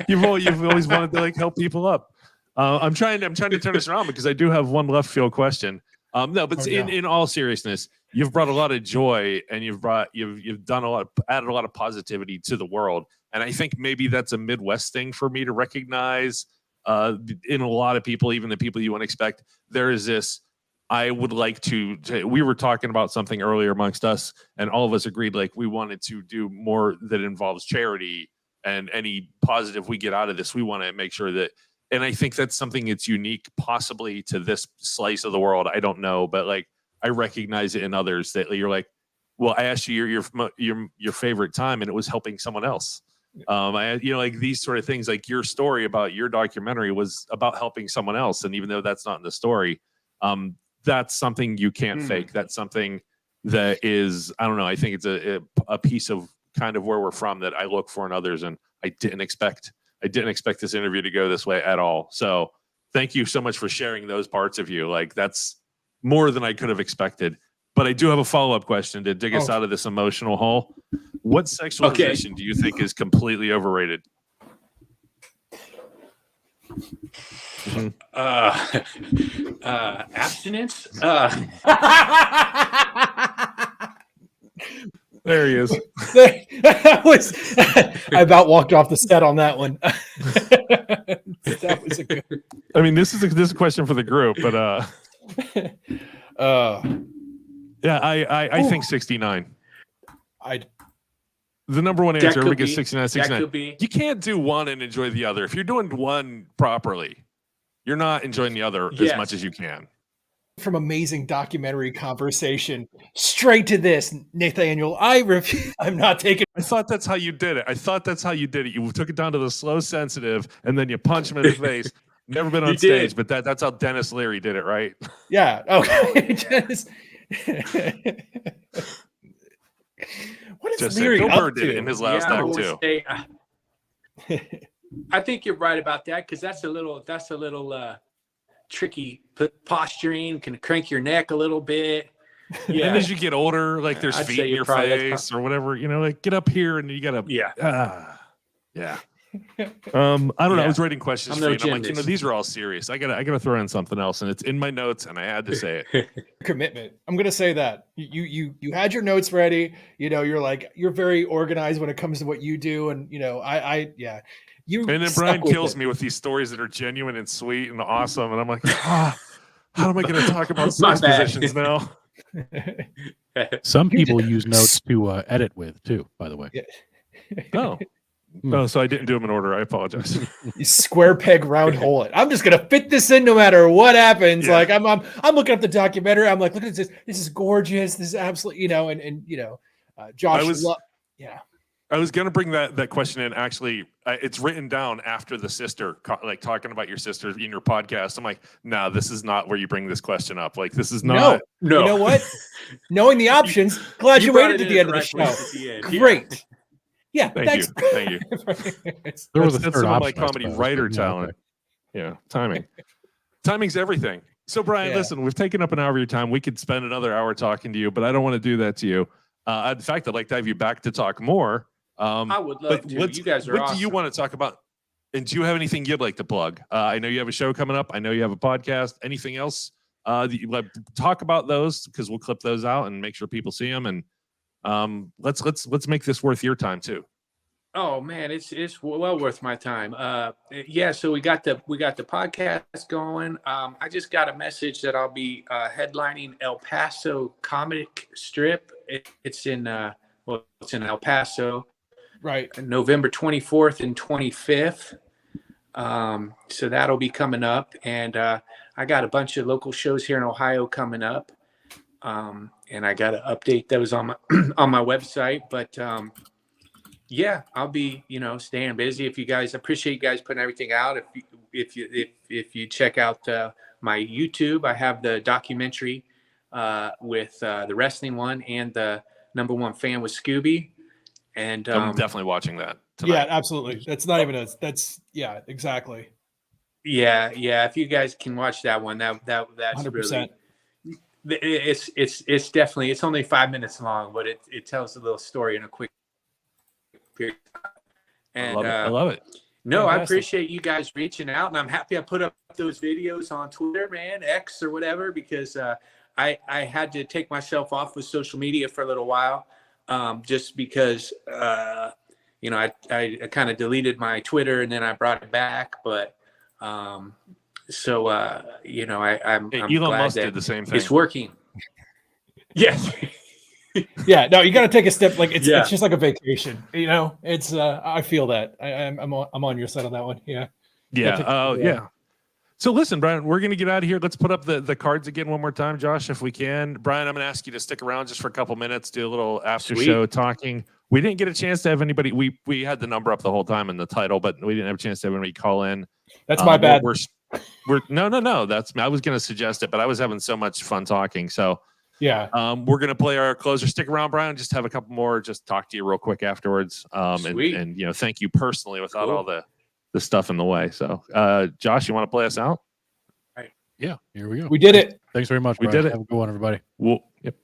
you've always wanted to like help people up. I'm trying to turn this around because I do have one left field question. No, but in all seriousness, you've brought a lot of joy and you've done added a lot of positivity to the world. And I think maybe that's a Midwest thing for me to recognize in a lot of people, even the people you wouldn't expect. There is this, I would like to, we were talking about something earlier amongst us and all of us agreed like we wanted to do more that involves charity and any positive we get out of this. We want to make sure that, and I think that's something that's unique possibly to this slice of the world. I don't know, but like I recognize it in others that you're like, well, I asked you your favorite time and it was helping someone else. Like these sort of things, like your story about your documentary was about helping someone else. And even though that's not in the story, that's something you can't fake. That's something that is, I don't know. I think it's a piece of kind of where we're from that I look for in others. And I didn't expect this interview to go this way at all. So thank you so much for sharing those parts of you. Like that's more than I could have expected. But I do have a follow-up question to dig us out of this emotional hole. What sexualization do you think is completely overrated? Abstinence. There he is. I about walked off the set on that one. That was a good. I mean, this is a question for the group, but yeah, I think 69. The number one answer, everybody gets 69. You can't do one and enjoy the other. If you're doing one properly, you're not enjoying the other as much as you can. From amazing documentary conversation straight to this, Nathaniel, I'm not taking. I thought that's how you did it. You took it down to the slow sensitive and then you punch him in the face. Never been on stage, but that's how Dennis Leary did it, right? Yeah. Okay. What is Leary Bill up Burr to? did it in his last act too. I think you're right about that because that's a little tricky. Posturing can crank your neck a little bit. Yeah. And as you get older, like there's feet in your face or whatever, like get up here and you gotta. Yeah. I don't know. I was writing questions for you. And I'm like, these are all serious. I gotta throw in something else, and it's in my notes, and I had to say it. Commitment. I'm gonna say that you had your notes ready. You're very organized when it comes to what you do, and you. And then Brian kills me with these stories that are genuine and sweet and awesome, and I'm like, how am I gonna talk about sex positions now? Some people use notes to edit with too, by the way. Oh. Oh, so I didn't do them in order. I apologize. You square peg round hole it. I'm just gonna fit this in no matter what happens. Yeah. Like I'm looking up the documentary. I'm like, look at this. This is gorgeous. This is absolutely, and Josh. Yeah. I was going to bring that question in. Actually, it's written down after the sister, like talking about your sister in your podcast. I'm like, no, this is not where you bring this question up. Like, this is not. No. You know what? Knowing the options, glad you waited to the end of the show. Great. Yeah. Thank you. There was a That's third some of my option, I comedy suppose, writer but yeah, talent. okay. Yeah, timing. Timing's everything. So, Brian, Yeah. listen, we've taken up an hour of your time. We could spend another hour talking to you, but I don't want to do that to you. In fact, I'd like to have you back to talk more. I would love to. You guys are What awesome. do you want to talk about? And do you have anything you'd like to plug? I know you have a show coming up. I know you have a podcast. Anything else that you like talk about those? Because we'll clip those out and make sure people see them. And let's make this worth your time too. Oh man, it's well worth my time. Yeah, so we got the podcast going. I just got a message that I'll be headlining El Paso Comic Strip. It's in El Paso, Right. November 24th and 25th. So that'll be coming up, and I got a bunch of local shows here in Ohio coming up, and I got to update those on my on my website. But yeah, I'll be staying busy. If you guys appreciate you guys putting everything out. If you check out my YouTube, I have the documentary with the wrestling one and the number one fan with Scooby. And I'm definitely watching that tonight. Yeah, absolutely. That's not even exactly. Yeah. If you guys can watch that one, that's 100%. really, it's definitely, it's only 5 minutes long, but it tells a little story in a quick period of time. And I love it. No, Fantastic. I appreciate you guys reaching out, and I'm happy I put up those videos on Twitter, man, X or whatever, because I had to take myself off of social media for a little while, just because I kind of deleted my Twitter and then I brought it back, but I'm Elon glad Musk that did the same thing. it's working. Yes. Yeah, no, you got to take a step. Like it's Yeah. just like a vacation. It's I feel that I'm on your side on that one. Yeah. Yeah. Yeah. Yeah. So listen, Brian, we're going to get out of here. Let's put up the cards again one more time, Josh, if we can. Brian, I'm going to ask you to stick around just for a couple minutes, do a little after Sweet. show talking. We didn't get a chance to have anybody. We had the number up the whole time in the title, but we didn't have a chance to have anybody call in. That's my bad. We're no. That's I was going to suggest it, but I was having so much fun talking. So Yeah. we're going to play our closer. Stick around, Brian. Just have a couple more. Just talk to you real quick afterwards. Sweet. And thank you personally without Cool. all the stuff in the way. So, Josh, you want to play us out? Yeah, here we go. We did it. Thanks very much. We Brian. did it. Have a good one, everybody. Yep.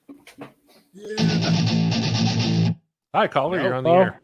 Hi, caller. You're on the Hello. air.